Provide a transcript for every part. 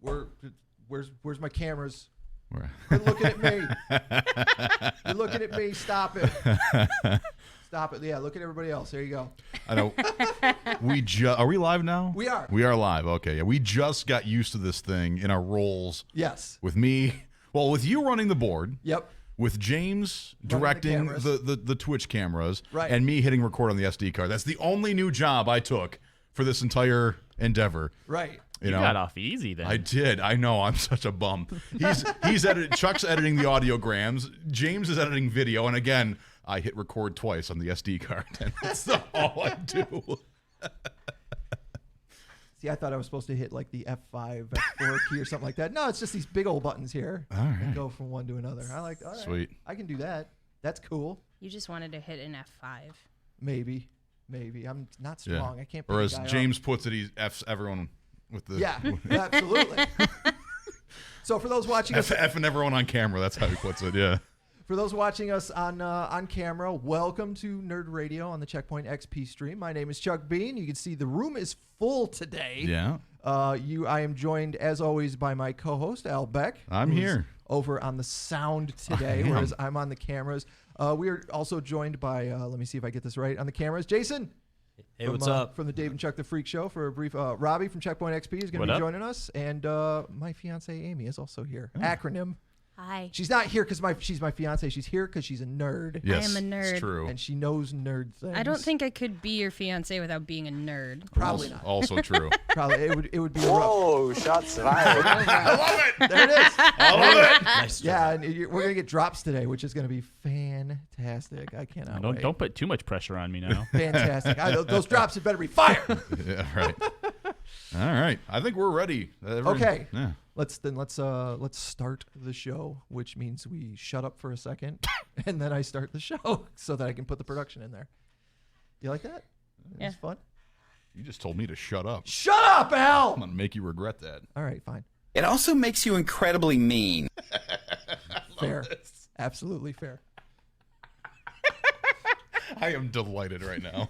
Where's my cameras? You're looking at me. You're looking at me. Stop it. Stop it. Yeah, look at everybody else. There you go. I know. Are we live now? We are. We are live. Okay. Yeah. We just got used to this thing in our roles. Yes. With me. Well, with you running the board. Yep. With James directing the Twitch cameras. Right. And me hitting record on the SD card. That's the only new job I took for this entire endeavor. Right. You got off easy then. I did. I know. I'm such a bum. He's Chuck's editing the audiograms. James is editing video. And again, I hit record twice on the SD card. And that's all I do. See, I thought I was supposed to hit like the F5, F4 key or something like that. No, it's just these big old buttons here. All right. And go from one to another. I like, all right, sweet. I can do that. That's cool. You just wanted to hit an F5. Maybe. I'm not strong. I can't. Or as James puts it, he F's everyone with the. Yeah, absolutely. So for those watching us, F'ing everyone on camera. That's how he puts it. Yeah. For those watching us on camera, welcome to Nerd Radio on the Checkpoint XP stream. My name is Chuck Bean. You can see the room is full today. Yeah. I am joined, as always, by my co-host, Al Beck. I'm here. Over on the sound today, whereas I'm on the cameras. We are also joined by, let me see if I get this right, on the cameras, Jason. Hey, what's up? From the Dave and Chuck the Freak Show for a brief. Robbie from Checkpoint XP is going to be joining us. And my fiance, Amy, is also here. Oh. ACRONYM. Hi. She's not here because she's my fiance. She's here because she's a nerd. Yes, I am a nerd. It's true. And she knows nerd things. I don't think I could be your fiance without being a nerd. Probably not. Also true. Probably it would be. Whoa! Shots fired. I love it. There it is. I love it. Nice. Yeah, and we're gonna get drops today, which is gonna be fantastic. I cannot wait. Don't put too much pressure on me now. Fantastic. Those drops had better be fired. Yeah, right. All right. I think we're ready. Okay. Yeah. Let's start the show, which means we shut up for a second, and then I start the show so that I can put the production in there. You like that? Yeah. It's fun. You just told me to shut up. Shut up, Al! I'm gonna make you regret that. All right, fine. It also makes you incredibly mean. Fair. Absolutely fair. I am delighted right now.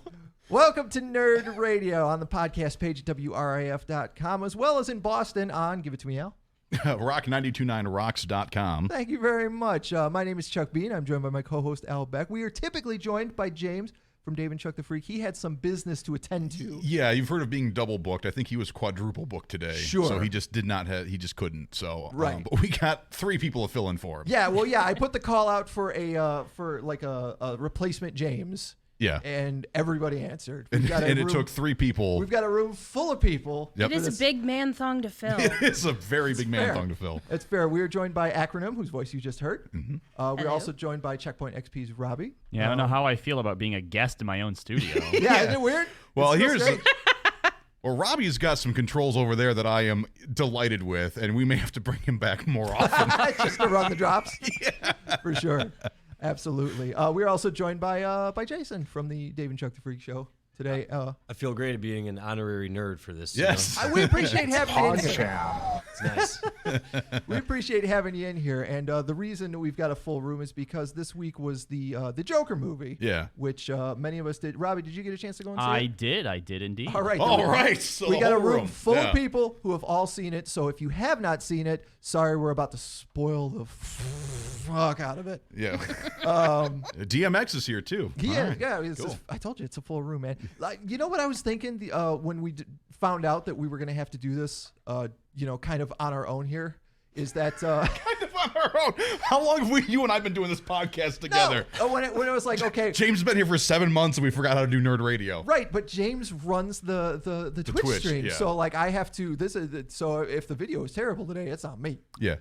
Welcome to Nerd Radio on the podcast page at WRAF.com, as well as in Boston on, give it to me, Al. Rock929rocks.com. Thank you very much. My name is Chuck Bean. I'm joined by my co-host, Al Beck. We are typically joined by James from Dave and Chuck the Freak. He had some business to attend to. Yeah, you've heard of being double booked. I think he was quadruple booked today. Sure. So he just did not have, he just couldn't. So, right. But we got 3 people to fill in for him. Yeah, well, yeah, I put the call out for a replacement James. Yeah. And everybody answered. And it took 3 people. We've got a room full of people. Yep. It is a big man thong to fill. It is a very big man fair. thong to fill. It's fair. We are joined by ACRONYM, whose voice you just heard. Mm-hmm. We're also joined by Checkpoint XP's Robbie. Yeah, I don't know how I feel about being a guest in my own studio. Yeah, isn't it weird? Well, well, Robbie's got some controls over there that I am delighted with, and we may have to bring him back more often. Just to run the drops? Yeah. For sure. Absolutely. We're also joined by Jason from the Dave and Chuck the Freak Show today. I feel great at being an honorary nerd for this. Yes. We appreciate having you in here. It's nice. We appreciate having you in here. And the reason that we've got a full room is because this week was the Joker movie. Yeah. Which many of us did. Robbie, did you get a chance to go and see it? I did indeed. All right. All right. So we got a room full of people who have all seen it. So if you have not seen it, sorry, we're about to spoil the fuck out of it. Yeah. DMX is here too. Yeah, right. Cool. I told you it's a full room, man. Like, you know what I was thinking when we found out that we were going to have to do this, kind of on our own here, is that kind of on our own. How long have you and I been doing this podcast together? No, when it was like, okay, James has been here for 7 months and we forgot how to do Nerd Radio. Right, but James runs the Twitch stream, yeah. so like I have to. So if the video is terrible today, it's on me. Yeah.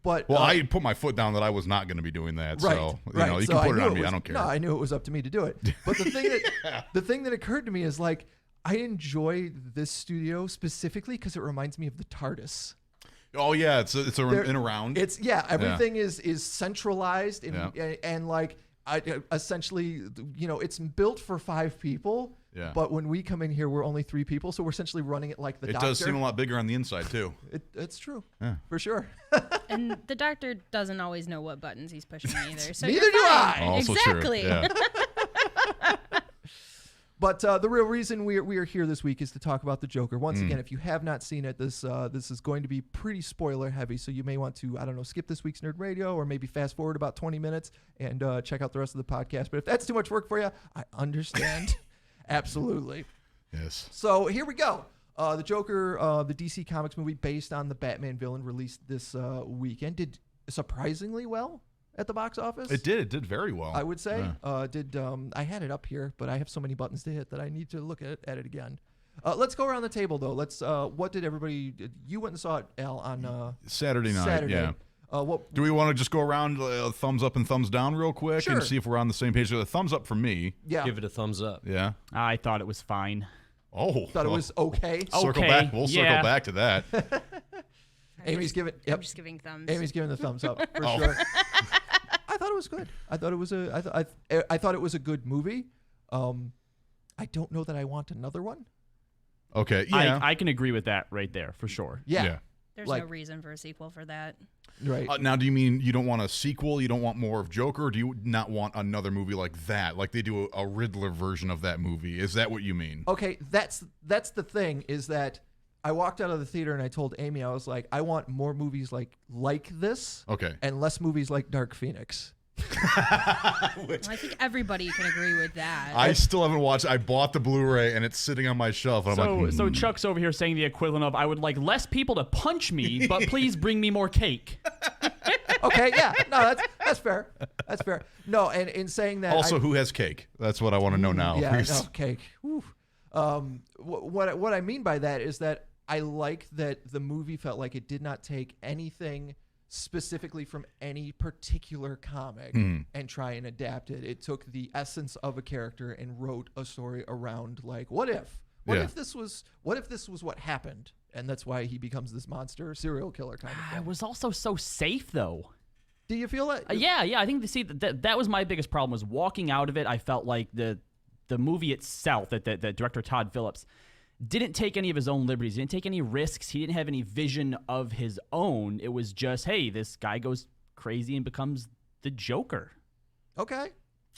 But I put my foot down that I was not going to be doing that. Right, so you so can put it on me. I don't care. No, I knew it was up to me to do it. But the thing that occurred to me is like I enjoy this studio specifically because it reminds me of the TARDIS. Oh yeah, it's in a round. It's everything is centralized and like essentially it's built for 5 people. Yeah. But when we come in here, we're only 3 people, so we're essentially running it like the doctor. It does seem a lot bigger on the inside too. It's true, for sure. And the doctor doesn't always know what buttons he's pushing either. So Neither do I. Also exactly. True. Yeah. But the real reason we are here this week is to talk about the Joker. Once again, if you have not seen it, this is going to be pretty spoiler heavy. So you may want to, I don't know, skip this week's Nerd Radio or maybe fast forward about 20 minutes and check out the rest of the podcast. But if that's too much work for you, I understand. Absolutely. Yes. So here we go. The Joker, the DC Comics movie based on the Batman villain, released this weekend. Did surprisingly well at the box office. It did. It did very well. I would say. Yeah. I had it up here, but I have so many buttons to hit that I need to look at it again. Let's go around the table though. Let's. What did everybody? You went and saw it, Al, on Saturday night. Saturday. Yeah. What? Do we want to just go around thumbs up and thumbs down real quick Sure. and see if we're on the same page? So a thumbs up for me. Yeah. Give it a thumbs up. Yeah. I thought it was fine. Oh. Thought it was okay. Circle Okay, back. We'll circle yeah. back to that. Amy's giving. I'm Yep. just giving thumbs. Amy's giving the thumbs up for Oh. sure. I thought it was good. I thought it was I thought it was a good movie. I don't know that I want another one. Okay. Yeah. I can agree with that right there for sure. Yeah. There's like- no reason for a sequel for that. Right. Now, do you mean you don't want a sequel? You don't want more of Joker? Or do you not want another movie like that? Like they do a Riddler version of that movie? Is that what you mean? Okay, that's the thing is that I walked out of the theater and I told Amy, I was like, I want more movies like this Okay. and less movies like Dark Phoenix. I think everybody can agree with that. I still haven't watched. I bought the Blu-ray and it's sitting on my shelf. And I'm like, So Chuck's over here saying the equivalent of, I would like less people to punch me, but please bring me more cake. Okay, yeah. No, that's fair. That's fair. No, and in saying that Also, who has cake? That's what I want to know now. Yeah, no, cake. Whew. What I mean by that is that I like that the movie felt like it did not take anything specifically from any particular comic and try and adapt it. It took the essence of a character and wrote a story around like, what if this was what happened, and that's why he becomes this monster serial killer kind of thing. It was also so safe though. Do you feel that? Yeah. I think that was my biggest problem was walking out of it. I felt like the movie itself, that director Todd Phillips didn't take any of his own liberties. He didn't take any risks. He didn't have any vision of his own. It was just, hey, this guy goes crazy and becomes the Joker. Okay.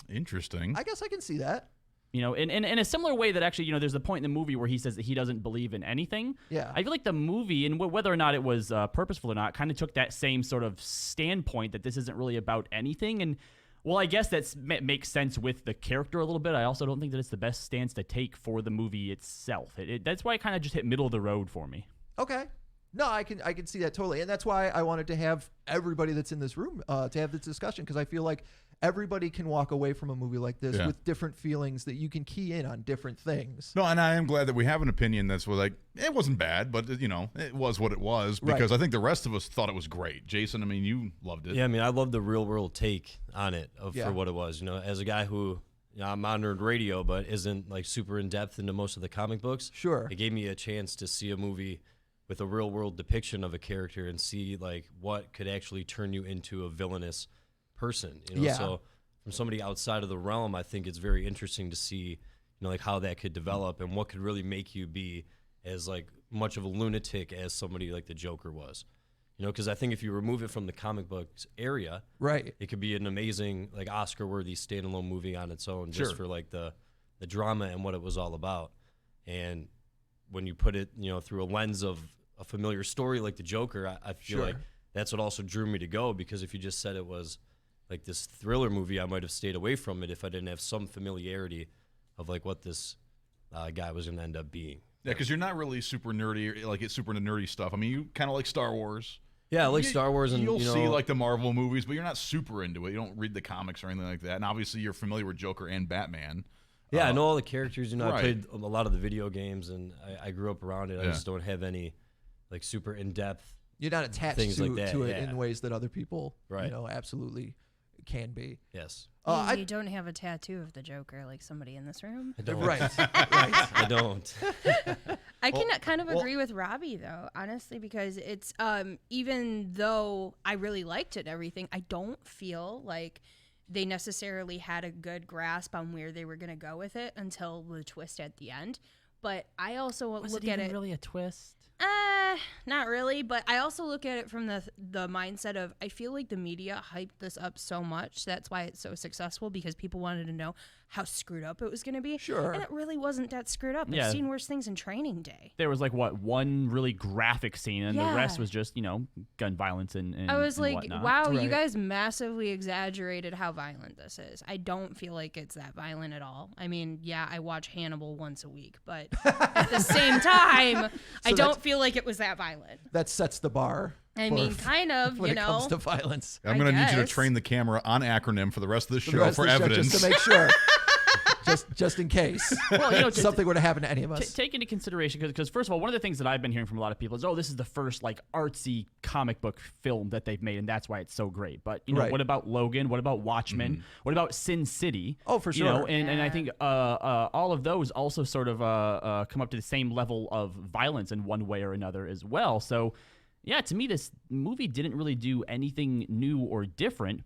Interesting. I guess I can see that. You know, in a similar way that actually, you know, there's a point in the movie where he says that he doesn't believe in anything. Yeah. I feel like the movie, and whether or not it was purposeful or not, kind of took that same sort of standpoint that this isn't really about anything. And, well, I guess that makes sense with the character a little bit. I also don't think that it's the best stance to take for the movie itself. That's why it kind of just hit middle of the road for me. Okay. No, I can see that totally. And that's why I wanted to have everybody that's in this room to have this discussion, because I feel like everybody can walk away from a movie like this with different feelings that you can key in on different things. No, and I am glad that we have an opinion that's like, it wasn't bad, but, you know, it was what it was, because I think the rest of us thought it was great. Jason, I mean, you loved it. Yeah, I mean, I love the real world take on it for what it was. You know, as a guy who, you know, I'm on Nerd Radio, but isn't like super in depth into most of the comic books. Sure. It gave me a chance to see a movie with a real world depiction of a character and see like what could actually turn you into a villainous person. You know, so from somebody outside of the realm, I think it's very interesting to see, you know, like how that could develop and what could really make you be as like much of a lunatic as somebody like the Joker was. You know, because I think if you remove it from the comic books area, right, it could be an amazing like Oscar-worthy standalone movie on its own, just for like the drama and what it was all about. And when you put it, you know, through a lens of a familiar story like the Joker, I feel like that's what also drew me to go, because if you just said it was like this thriller movie, I might have stayed away from it if I didn't have some familiarity of like what this guy was going to end up being. Yeah, because you're not really super nerdy, like it's super nerdy stuff. I mean, you kind of like Star Wars. Yeah, I like Star Wars, and you'll you know, see like the Marvel movies, but you're not super into it. You don't read the comics or anything like that. And obviously, you're familiar with Joker and Batman. Yeah, I know all the characters. You know, right. I played a lot of the video games, and I grew up around it. I just don't have any like super in depth. You're not attached things like that, to it in ways that other people, you know, absolutely can be. Yes. You don't have a tattoo of the Joker like somebody in this room. I don't. Right. I don't. I can kind of agree with Robbie though, honestly, because it's even though I really liked it and everything, I don't feel like they necessarily had a good grasp on where they were going to go with it until the twist at the end. But I also look at it really a twist. Not really, but I also look at it from the mindset of I feel like the media hyped this up so much. That's why it's so successful, because people wanted to know how screwed up it was going to be. Sure. And it really wasn't that screwed up. Yeah. I've seen worse things in Training Day. There was like one really graphic scene, and the Yeah. rest was just gun violence and I was and like, whatnot. wow, Right. you guys massively exaggerated how violent this is. I don't feel like it's that violent at all. I mean, yeah, I watch Hannibal once a week, but at the same time, I don't feel like it was that violent. That sets the bar. I mean, kind of, when you it know. comes to violence. I'm going to need you to guess. train the camera on acronym for the rest of the For show the rest for of the show, evidence. just to make sure. just in case Well, something were to happen to any of us. Take into consideration, because first of all, one of the things that I've been hearing from a lot of people is, oh, this is the first like artsy comic book film that they've made, and that's why it's so great. But you know, Right. what about Logan? What about Watchmen? What about Sin City? Oh, for You know, sure. and I think all of those also sort of come up to the same level of violence in one way or another as well. So, yeah, to me, this movie didn't really do anything new or different.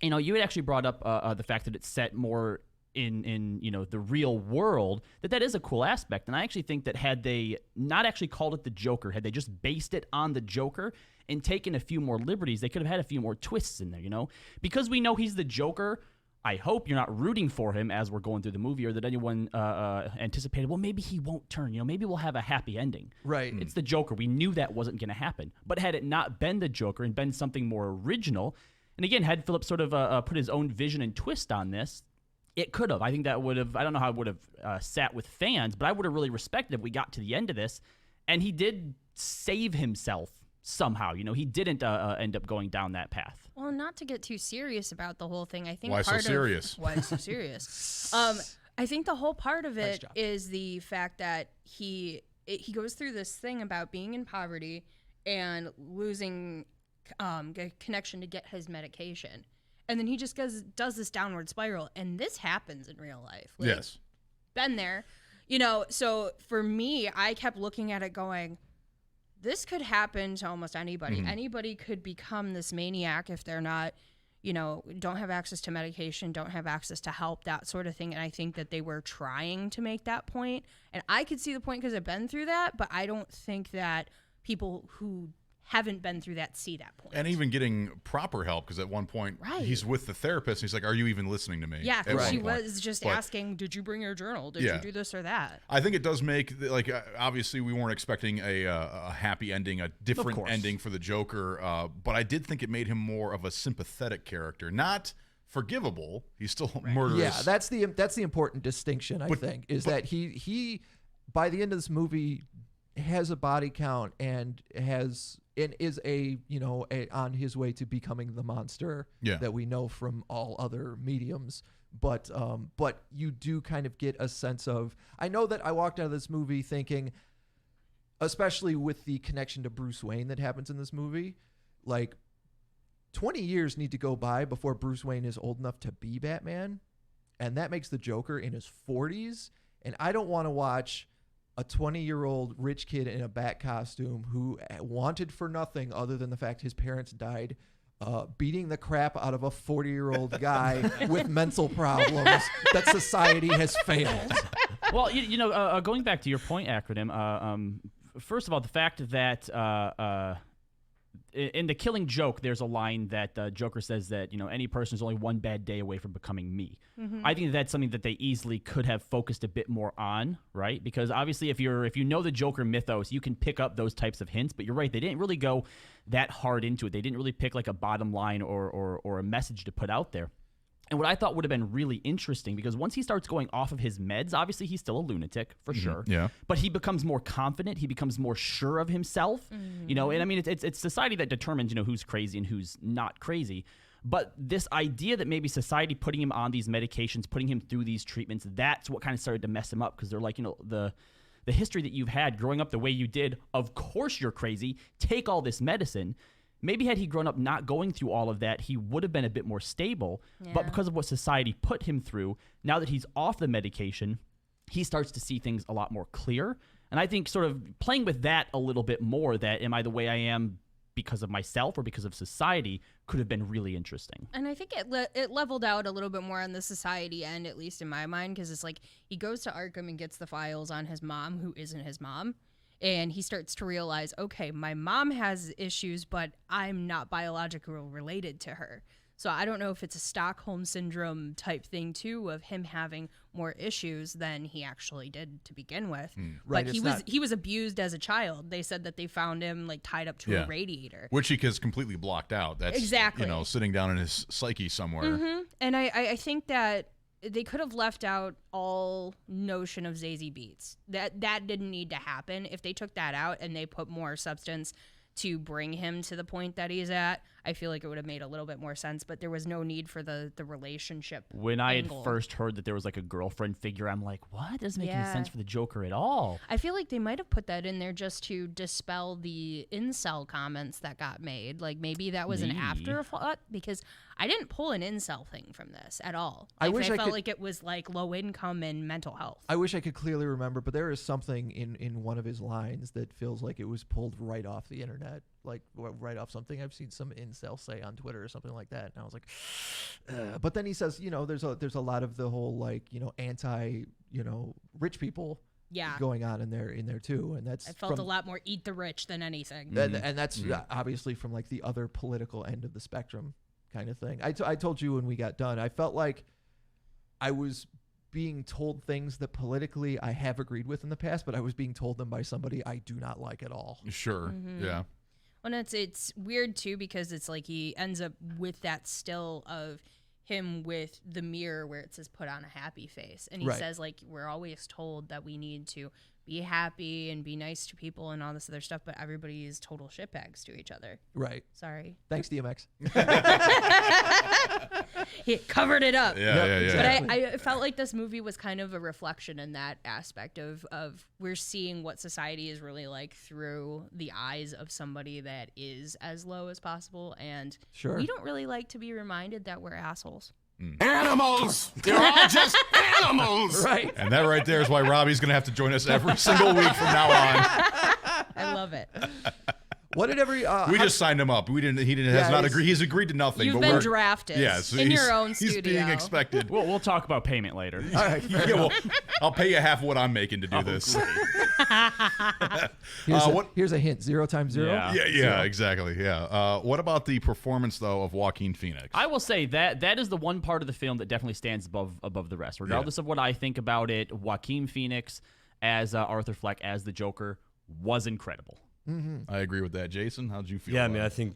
You know, you had actually brought up the fact that it's set more in you know, the real world, that is a cool aspect. And I actually think that had they not actually called it the Joker, had they just based it on the Joker and taken a few more liberties, they could have had a few more twists in there, you know? Because we know he's the Joker, I hope you're not rooting for him as we're going through the movie, or that anyone anticipated, well, maybe he won't turn, you know, maybe we'll have a happy ending. Right. It's the Joker. We knew that wasn't going to happen. But had it not been the Joker and been something more original, and again, had Phillips sort of put his own vision and twist on this, it could have. I think that would have, I don't know how it would have sat with fans, but I would have really respected if we got to the end of this and he did save himself somehow. You know, he didn't end up going down that path. Well, not to get too serious about the whole thing. I think Why so part serious? Of, why so serious? I think the whole part of it is the fact that he goes through this thing about being in poverty and losing connection to get his medication, and then he just does this downward spiral, and this happens in real life. Like, Yes. been there, you know. So for me, I kept looking at it going, this could happen to almost anybody. Mm-hmm. Anybody could become this maniac if they're not, you know, don't have access to medication, don't have access to help, that sort of thing. And I think that they were trying to make that point. And I could see the point because I've been through that, but I don't think that people who haven't been through that see that point. And even getting proper help, because at one point Right. he's with the therapist. And he's like, "Are you even listening to me?" Yeah, At because one she point. was just But asking, did you bring your journal? Did Yeah. you do this or that? I think it does make, like, obviously we weren't expecting a happy ending, a different course. ending for the Joker, but I did think it made him more of a sympathetic character, not forgivable. He's still murderous. Yeah, that's the important distinction, I think, is that he by the end of this movie has a body count and is on his way to becoming the monster that we know from all other mediums. But you do kind of get a sense of, I know that I walked out of this movie thinking, especially with the connection to Bruce Wayne that happens in this movie, like 20 years need to go by before Bruce Wayne is old enough to be Batman. And that makes the Joker in his 40s. And I don't want to watch a 20-year-old rich kid in a bat costume who wanted for nothing other than the fact his parents died, beating the crap out of a 40-year-old guy with mental problems that society has failed. Well, you know, going back to your point, Acronym, first of all, the fact that in The Killing Joke, there's a line that Joker says that, you know, any person is only one bad day away from becoming me. Mm-hmm. I think that's something that they easily could have focused a bit more on, right? Because obviously if you know the Joker mythos, you can pick up those types of hints, but you're right, they didn't really go that hard into it. They didn't really pick like a bottom line or a message to put out there. And what I thought would have been really interesting, because once he starts going off of his meds, obviously he's still a lunatic for sure. Yeah. But he becomes more confident. He becomes more sure of himself. You know, and I mean, it's society that determines, you know, who's crazy and who's not crazy. But this idea that maybe society putting him on these medications, putting him through these treatments, that's what kind of started to mess him up, because they're like, you know, the history that you've had growing up the way you did, of course you're crazy. Take all this medicine. Maybe had he grown up not going through all of that, he would have been a bit more stable. Yeah. But because of what society put him through, now that he's off the medication, he starts to see things a lot more clear. And I think sort of playing with that a little bit more, that am I the way I am because of myself or because of society, could have been really interesting. And I think it leveled out a little bit more on the society end, at least in my mind, because it's like he goes to Arkham and gets the files on his mom, who isn't his mom. And he starts to realize, okay, my mom has issues, but I'm not biologically related to her. So I don't know if it's a Stockholm syndrome type thing too, of him having more issues than he actually did to begin with. Right, But he was abused as a child. They said that they found him like tied up to a radiator, which he has completely blocked out. That's exactly, you know, sitting down in his psyche somewhere. And I think that they could have left out all notion of Zazie Beetz. That didn't need to happen. If they took that out and they put more substance to bring him to the point that he's at, I feel like it would have made a little bit more sense, but there was no need for the relationship. When I had angle. first heard that there was like a girlfriend figure, I'm like, what? Doesn't make any sense for the Joker at all. I feel like they might have put that in there just to dispel the incel comments that got made. Like maybe that was an afterthought, because I didn't pull an incel thing from this at all. I felt like it was like low income and mental health. I wish I could clearly remember, but there is something in one of his lines that feels like it was pulled right off the internet, like right off something I've seen some incel say on Twitter or something like that. And I was like, but then he says, you know, there's a lot of the whole like, you know, anti, you know, rich people going on in there too, and that's I felt a lot more eat the rich than anything. And that's obviously from like the other political end of the spectrum kind of thing. I told you when we got done, I felt like I was being told things that politically I have agreed with in the past, but I was being told them by somebody I do not like at all. Sure. Yeah. And it's weird too, because it's like he ends up with that still of him with the mirror where it says put on a happy face, and he says like we're always told that we need to be happy and be nice to people and all this other stuff, but everybody is total shitbags to each other. Right. Sorry. Thanks, DMX. He covered it up. Yeah. Exactly. But I felt like this movie was kind of a reflection in that aspect of we're seeing what society is really like through the eyes of somebody that is as low as possible, and we don't really like to be reminded that we're assholes. Animals! They're all just animals! Right. And that right there is why Robbie's going to have to join us every single week from now on. I love it. What did every we just signed him up. We didn't. He didn't. Has not agreed. He's agreed to nothing. You've but been we're drafted. Yes, in your own he's studio. being expected. We'll talk about payment later. All right. Yeah, well, I'll pay you half what I'm making to do this. Here's a hint: 0 times 0. Yeah, exactly. Yeah. What about the performance though of Joaquin Phoenix? I will say that is the one part of the film that definitely stands above the rest, regardless of what I think about it. Joaquin Phoenix as Arthur Fleck as the Joker was incredible. I agree with that. Jason, how'd you feel? Yeah, I about mean, it? I think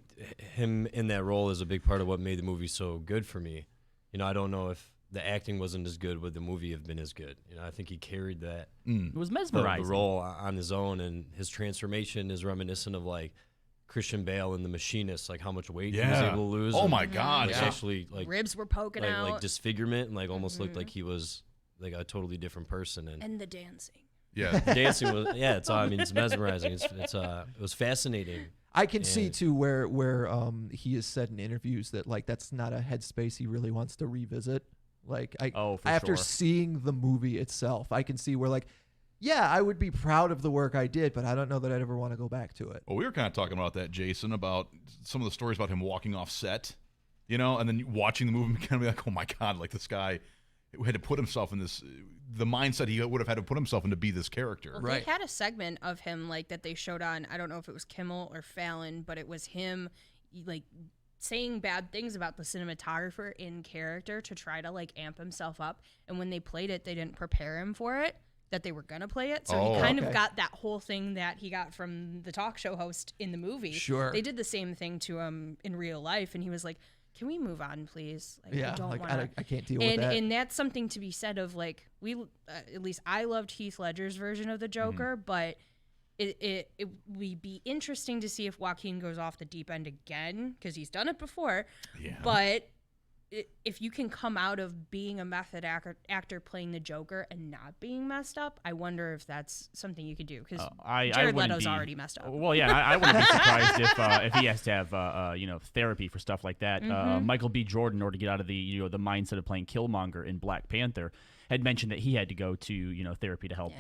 him in that role is a big part of what made the movie so good for me. You know, I don't know if the acting wasn't as good, would the movie have been as good? You know, I think he carried that. It was mesmerizing. The role on his own, and his transformation is reminiscent of like Christian Bale in The Machinist, like how much weight he was able to lose. Oh my God! It's actually like ribs were poking out, like disfigurement, and like almost looked like he was like a totally different person. And the dancing. Yeah, dancing was it's. I mean, it's mesmerizing. It was fascinating. I can see too where he has said in interviews that like that's not a headspace he really wants to revisit. Like after seeing the movie itself, I can see where like, yeah, I would be proud of the work I did, but I don't know that I'd ever want to go back to it. Well, we were kind of talking about that, Jason, about some of the stories about him walking off set, you know, and then watching the movie and kind of be like, oh my God, like this guy had to put himself in the mindset he would have had to put himself in to be this character. Well, right. They had a segment of him like that they showed on, I don't know if it was Kimmel or Fallon, but it was him like saying bad things about the cinematographer in character to try to like amp himself up. And when they played it, they didn't prepare him for it, that they were going to play it. So he kind of got that whole thing that he got from the talk show host in the movie. Sure. They did the same thing to him in real life. And he was like, can we move on, please? Like, yeah, I don't like, wanna... I can't deal with that. And that's something to be said of like, at least I loved Heath Ledger's version of the Joker, but it would be interesting to see if Joaquin goes off the deep end again, because he's done it before. Yeah. But if you can come out of being a method actor playing the Joker and not being messed up, I wonder if that's something you could do, because Jared Leto's already messed up. Well, yeah, I wouldn't be surprised if he has to have therapy for stuff like that. Michael B. Jordan, in order to get out of the mindset of playing Killmonger in Black Panther, had mentioned that he had to go to therapy to help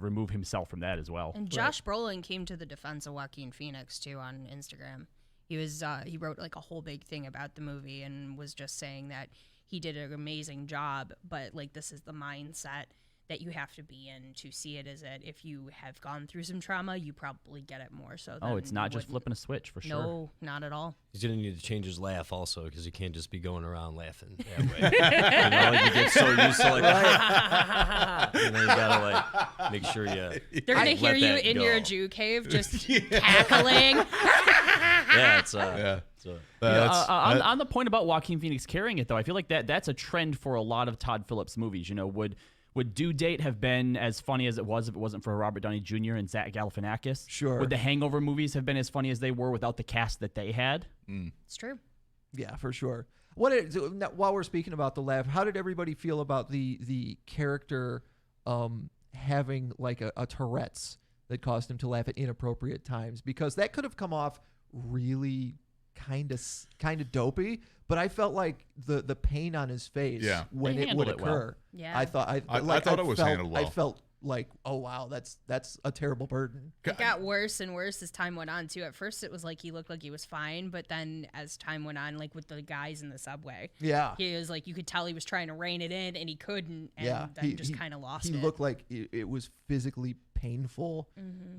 remove himself from that as well. And Josh Brolin came to the defense of Joaquin Phoenix too on Instagram. He wrote like a whole big thing about the movie and was just saying that he did an amazing job, but like this is the mindset that you have to be in to see it. Is that if you have gone through some trauma, you probably get it more so. Oh, it's not just flipping a switch for sure. No, not at all. He's gonna need to change his laugh also, because he can't just be going around laughing that way. Like you get so used to like, you gotta like make sure you. They're gonna hear you in your Jew cave just cackling. Yeah, it's on the point about Joaquin Phoenix carrying it, though, I feel like that's a trend for a lot of Todd Phillips movies. Would Due Date have been as funny as it was if it wasn't for Robert Downey Jr. and Zach Galifianakis? Sure. Would the Hangover movies have been as funny as they were without the cast that they had? It's true. Yeah, for sure. While we're speaking about the laugh, how did everybody feel about the character having like a Tourette's that caused him to laugh at inappropriate times? Because that could have come off really kind of dopey, but I felt like the pain on his face when it would occur. Well. Yeah, I thought it was handled well. I felt like, oh wow, that's a terrible burden. It got worse and worse as time went on too. At first it was like he looked like he was fine, but then as time went on, like with the guys in the subway, he was like, you could tell he was trying to rein it in and he couldn't, and then he just kind of lost it. He looked like it was physically painful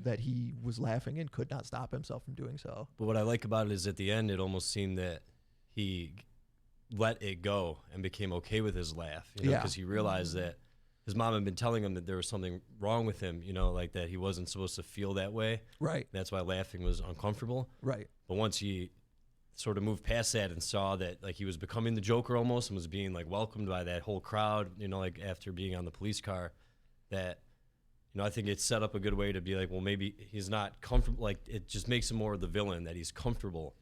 that he was laughing and could not stop himself from doing so. But what I like about it is at the end, it almost seemed that he let it go and became okay with his laugh, because he realized that his mom had been telling him that there was something wrong with him, like that he wasn't supposed to feel that way. Right. That's why laughing was uncomfortable. Right. But once he sort of moved past that and saw that like he was becoming the Joker almost and was being like welcomed by that whole crowd, like after being on the police car, that I think it set up a good way to be like, well, maybe he's not comfortable. Like it just makes him more of the villain, that he's comfortable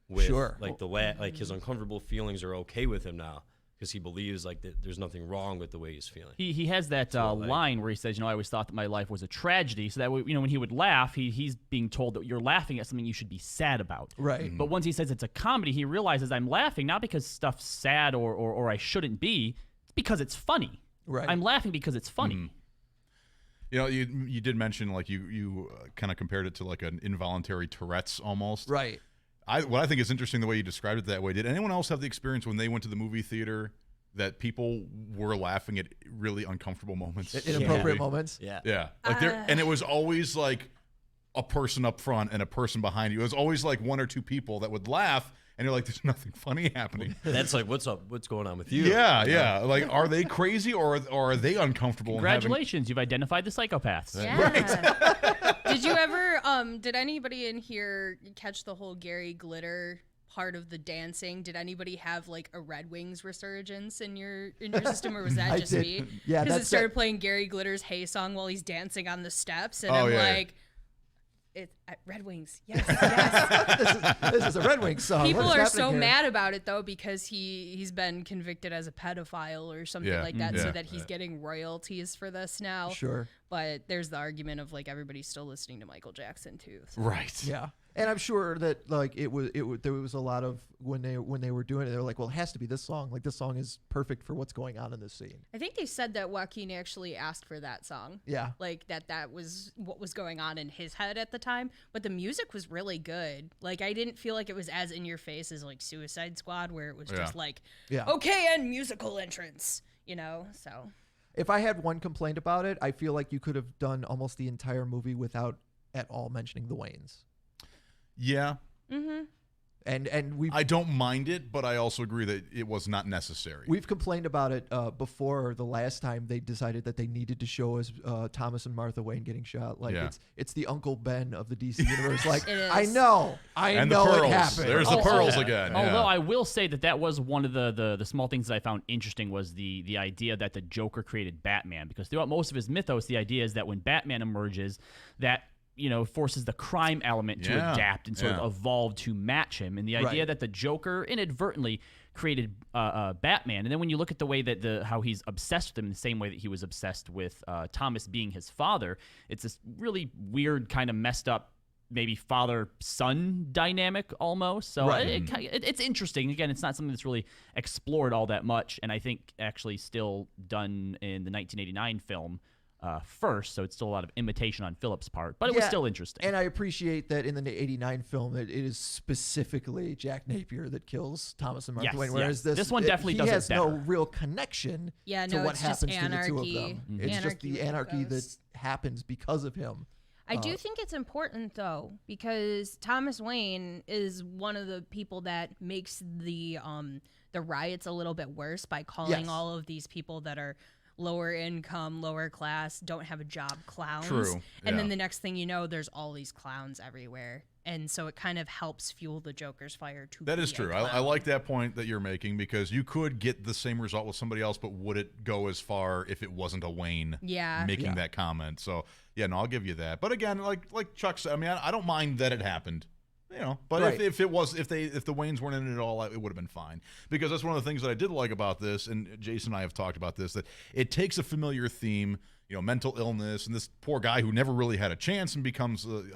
with like like his uncomfortable feelings are okay with him now, because he believes like that there's nothing wrong with the way he's feeling. He has that line where he says, I always thought that my life was a tragedy. So that when he would laugh, he's being told that you're laughing at something you should be sad about. Right. But once he says it's a comedy, he realizes I'm laughing not because stuff's sad or I shouldn't be. It's because it's funny. Right. I'm laughing because it's funny. You did mention like you kind of compared it to like an involuntary Tourette's almost. Right. What I think is interesting the way you described it that way. Did anyone else have the experience when they went to the movie theater that people were laughing at really uncomfortable moments? Inappropriate moments? Yeah. Like and it was always like a person up front and a person behind you. It was always like one or two people that would laugh, and you're like, there's nothing funny happening. That's like, what's up? What's going on with you? Yeah. Like, are they crazy or are they uncomfortable? Congratulations, you've identified the psychopaths. Yeah. Right. Did you ever, did anybody in here catch the whole Gary Glitter part of the dancing? Did anybody have like a Red Wings resurgence in your system, or was that just me? Yeah, because it started playing Gary Glitter's "Hey" song while he's dancing on the steps, and I'm like, it's Red Wings. Yes. this is a Red Wings song. People are so mad about it though, because he's been convicted as a pedophile or something like that, so that he's getting royalties for this now. Sure. But there's the argument of like everybody's still listening to Michael Jackson too. So. Right. Yeah. And I'm sure that like there was a lot of when they were doing it, they were like, well, it has to be this song. Like this song is perfect for what's going on in this scene. I think they said that Joaquin actually asked for that song. Yeah. Like that was what was going on in his head at the time. But the music was really good. Like I didn't feel like it was as in your face as like Suicide Squad, where it was just like, okay, and musical entrance, so. If I had one complaint about it, I feel like you could have done almost the entire movie without at all mentioning the Waynes. Yeah. Mm-hmm. And I don't mind it, but I also agree that it was not necessary. We've complained about it before. The last time they decided that they needed to show us Thomas and Martha Wayne getting shot. Like it's the Uncle Ben of the DC universe. Like I know it happened. There's the pearls again. Although I will say that was one of the small things that I found interesting was the idea that the Joker created Batman, because throughout most of his mythos, the idea is that when Batman emerges, that forces the crime element to adapt and sort of evolve to match him. And the idea that the Joker inadvertently created Batman. And then when you look at the way that how he's obsessed with him in the same way that he was obsessed with Thomas being his father, it's this really weird kind of messed up maybe father-son dynamic almost. So it's interesting. Again, it's not something that's really explored all that much. And I think actually still done in the 1989 film, first, so it's still a lot of imitation on Phillips' part, but it was still interesting. And I appreciate that in the '89 film that it is specifically Jack Napier that kills Thomas and Martha Wayne, whereas this one definitely does it better. He has no real connection to what happens to the two of them. Mm-hmm. It's just the anarchy that happens because of him. I do think it's important, though, because Thomas Wayne is one of the people that makes the riots a little bit worse by calling all of these people that are lower income, lower class, don't have a job clowns. True. And then the next thing you know, there's all these clowns everywhere. And so it kind of helps fuel the Joker's fire to That is true. I like that point that you're making, because you could get the same result with somebody else, but would it go as far if it wasn't a Wayne making that comment? So, I'll give you that. But again, like Chuck said, I mean, I don't mind that it happened. But if the Waynes weren't in it at all, it would have been fine. Because that's one of the things that I did like about this, and Jason and I have talked about this, that it takes a familiar theme, mental illness, and this poor guy who never really had a chance and becomes an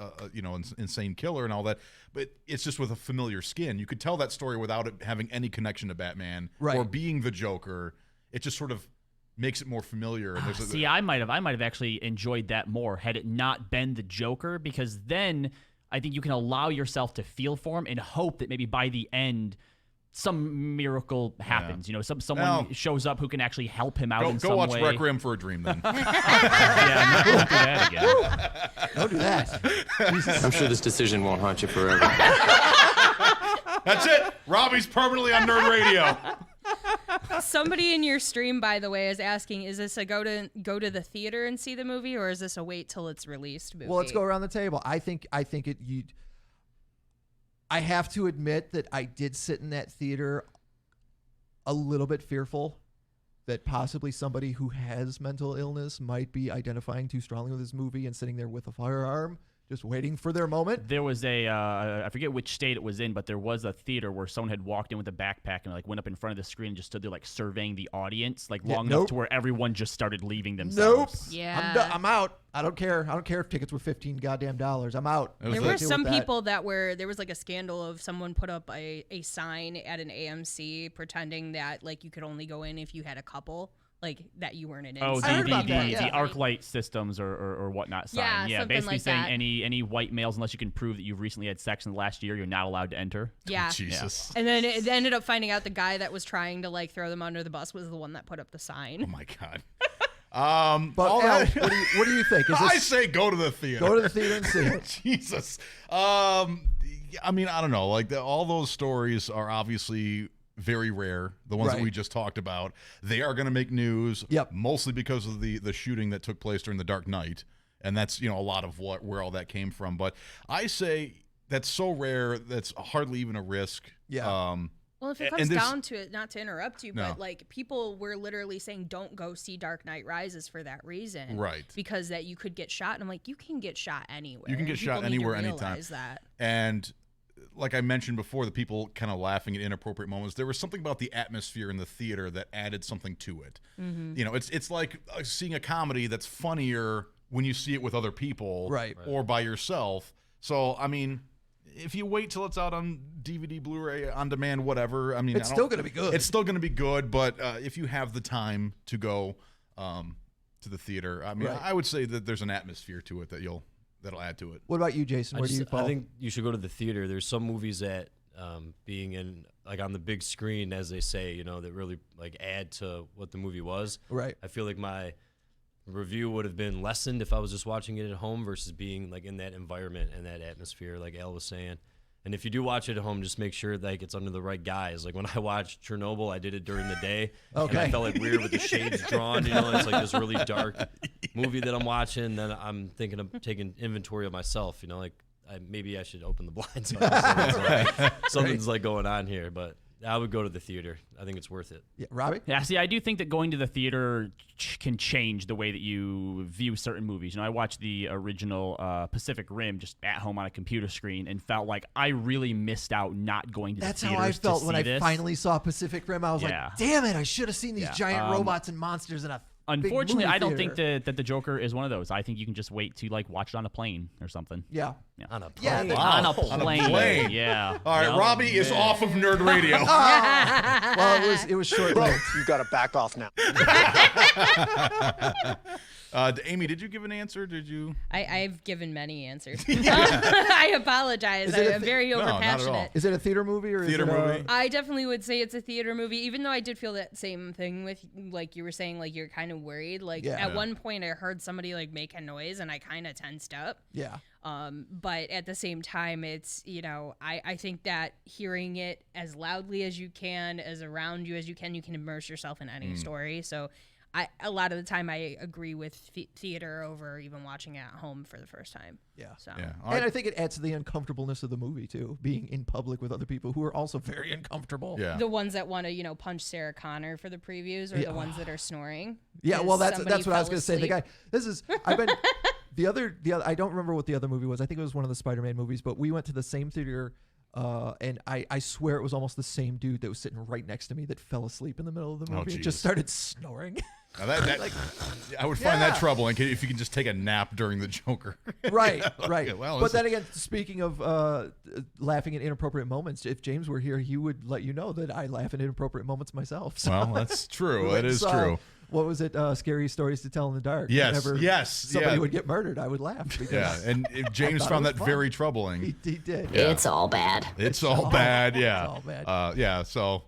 insane killer and all that. But it's just with a familiar skin. You could tell that story without it having any connection to Batman or being the Joker. It just sort of makes it more familiar. And See, I might have actually enjoyed that more had it not been the Joker, because then I think you can allow yourself to feel for him and hope that maybe by the end some miracle happens. Someone shows up who can actually help him out in some way. Go watch Requiem for a Dream then. I'm not going to do that again. Don't do that. I'm sure this decision won't haunt you forever. That's it. Robbie's permanently on Nerd Radio. Somebody in your stream, by the way, is asking, is this a go to the theater and see the movie, or is this a wait till it's released movie? Well, let's go around the table. I have to admit that I did sit in that theater a little bit fearful that possibly somebody who has mental illness might be identifying too strongly with this movie and sitting there with a firearm, just waiting for their moment. There was I forget which state it was in, but there was a theater where someone had walked in with a backpack and went up in front of the screen and just stood there surveying the audience long enough to where everyone just started leaving themselves. Yeah. I'm out. I don't care. I don't care if tickets were $15 goddamn. I'm out. There were some people there was a scandal of someone put up a sign at an AMC pretending that you could only go in if you had a couple. That you weren't in. Oh, the arc light systems or whatnot sign. Yeah, basically saying any white males, unless you can prove that you've recently had sex in the last year, you're not allowed to enter. Yeah. Oh, Jesus. And then it ended up finding out the guy that was trying to throw them under the bus was the one that put up the sign. Oh my God. But Al, what do you think? I say go to the theater. Go to the theater and see it. Jesus. I mean, I don't know. All those stories are obviously very rare. The ones that we just talked about, they are going to make news. Yep. Mostly because of the shooting that took place during the Dark Knight, and that's a lot of where all that came from. But I say that's so rare that's hardly even a risk. Yeah. Well, if it comes down to it, not to interrupt you, but people were literally saying don't go see Dark Knight Rises for that reason, right? Because that you could get shot, and I'm like, you can get shot anywhere. You can get shot anywhere, anytime. That. And like I mentioned before, the people kind of laughing at inappropriate moments. There was something about the atmosphere in the theater that added something to it. Mm-hmm. It's like seeing a comedy that's funnier when you see it with other people, right, or by yourself. So I mean, if you wait till it's out on DVD, Blu-ray, on demand, whatever, I mean, it's still going to be good. It's still going to be good, but if you have the time to go to the theater, I mean, I would say that there's an atmosphere to it that'll add to it. What about you, Jason? Where do you fall? I think you should go to the theater. There's some movies that being in on the big screen, as they say, that really add to what the movie was. Right. I feel like my review would have been lessened if I was just watching it at home versus being in that environment and that atmosphere, like Al was saying. And if you do watch it at home, just make sure it's under the right guise. When I watched Chernobyl, I did it during the day. Okay. And I felt weird with the shades drawn. It's this really dark movie that I'm watching. Then I'm thinking of taking inventory of myself. Maybe I should open the blinds. Something's going on here, but I would go to the theater. I think it's worth it. Yeah, Robbie? Yeah, see, I do think that going to the theater can change the way that you view certain movies. I watched the original Pacific Rim just at home on a computer screen and felt like I really missed out not going to the theaters. That's how I felt when I finally saw Pacific Rim. I was like, damn it, I should have seen these giant robots and monsters in a Unfortunately, I don't think that the Joker is one of those. I think you can just wait to watch it on a plane or something. Yeah. On a plane. Yeah, wow. on a plane. Yeah. All right, Robbie is off of Nerd Radio. Well, it was short lived. You got to back off now. Amy, did you give an answer? Did you? I've given many answers. I apologize. I'm very overpassionate. Is it a theater movie or theater movie? I definitely would say it's a theater movie, even though I did feel that same thing with, like you were saying, like you're kind of worried. Like at one point I heard somebody like make a noise and I kind of tensed up. Yeah. But at the same time, it's, I think that hearing it as loudly as you can, as around you as you can immerse yourself in any story. So a lot of the time I agree with theater over even watching it at home for the first time. Yeah. So. Yeah. And I think it adds to the uncomfortableness of the movie too, being in public with other people who are also very uncomfortable. Yeah. The ones that want to, punch Sarah Connor for the previews, or the ones that are snoring. Yeah, well, that's what I was going to say. asleep. I've been the other I don't remember what the other movie was. I think it was one of the Spider-Man movies, but we went to the same theater. And I swear it was almost the same dude that was sitting right next to me that fell asleep in the middle of the movie and just started snoring. Now I would find that troubling if you can just take a nap during the Joker. Right. Well, but then again, speaking of laughing at inappropriate moments, if James were here, he would let you know that I laugh at inappropriate moments myself. So. Well, that's true. That is true. What was it? Scary Stories to Tell in the Dark. Yes. Whenever somebody would get murdered, I would laugh. Yeah, and if James found that very troubling. He did. Yeah. It's all bad. It's all bad. Yeah. It's all bad. So,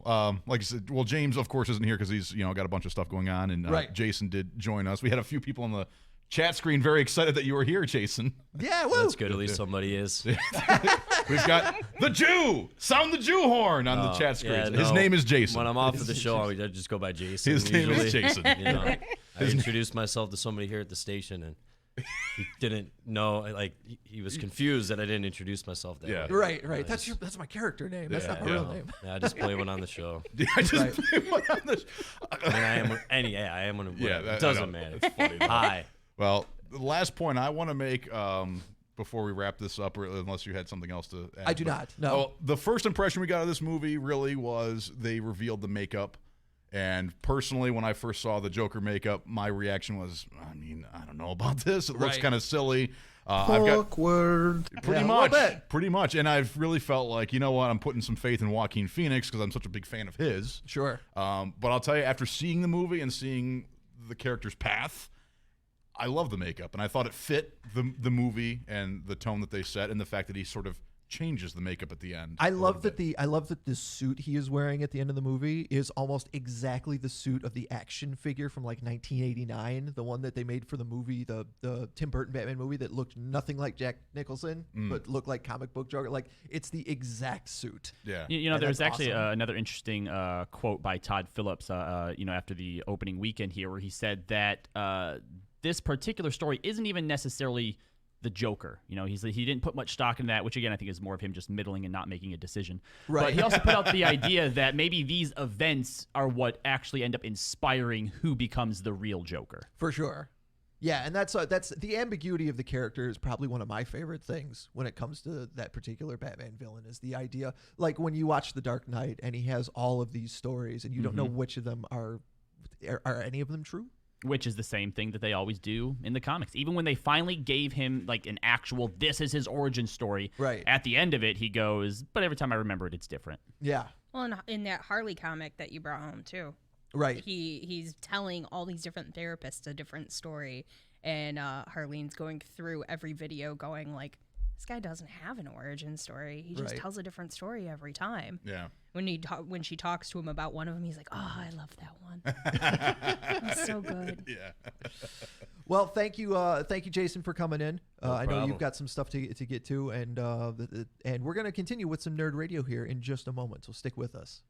like I said, well, James, of course, isn't here because he's got a bunch of stuff going on, and Jason did join us. We had a few people on the chat screen very excited that you were here, Jason. Yeah, woo. That's good. At least somebody is. We've got the Jew. Sound the Jew horn on the chat screen. Yeah, His name is Jason. When I'm off of the show, I just go by Jason. His name is Jason. I introduced myself to somebody here at the station, and he didn't know. Like he was confused that I didn't introduce myself. That way. Right. That's my character name. That's not my real name. Yeah, I just play one on the show. I just play one on the show. I mean, I am one. It doesn't matter. It's funny. Hi. Well, the last point I want to make before we wrap this up, or unless you had something else to add. I do not. No. The first impression we got of this movie really was they revealed the makeup. And personally, when I first saw the Joker makeup, my reaction was, I don't know about this. It looks kind of silly. Awkward. Pretty much. And I've really felt like, you know what, I'm putting some faith in Joaquin Phoenix because I'm such a big fan of his. Sure. But I'll tell you, after seeing the movie and seeing the character's path, I love the makeup. And I thought it fit the movie and the tone that they set and the fact that he sort of changes the makeup at the end. I love that the suit he is wearing at the end of the movie is almost exactly the suit of the action figure from like 1989, the one that they made for the movie, the Tim Burton Batman movie that looked nothing like Jack Nicholson but looked like comic book Joker. Like it's the exact suit. Yeah. There's actually another interesting quote by Todd Phillips after the opening weekend here where he said that this particular story isn't even necessarily the Joker. He didn't put much stock in that, which again I think is more of him just middling and not making a decision. Right. But he also put out the idea that maybe these events are what actually end up inspiring who becomes the real Joker. For sure. Yeah, and that's the ambiguity of the character is probably one of my favorite things when it comes to that particular Batman villain is the idea, like when you watch The Dark Knight and he has all of these stories and you don't know which of them are any of them true? Which is the same thing that they always do in the comics. Even when they finally gave him like an actual, this is his origin story. Right. At the end of it, he goes, but every time I remember it, it's different. Yeah. Well, in that Harley comic that you brought home too. Right. He's telling all these different therapists a different story, and Harlene's going through every video going like, this guy doesn't have an origin story. He just tells a different story every time. Yeah. When she talks to him about one of them, he's like, "Oh, I love that one. It's so good." Yeah. Well, thank you, Jason, for coming in. I know problem. you've got some stuff to get to, and we're gonna continue with some Nerd Radio here in just a moment. So stick with us.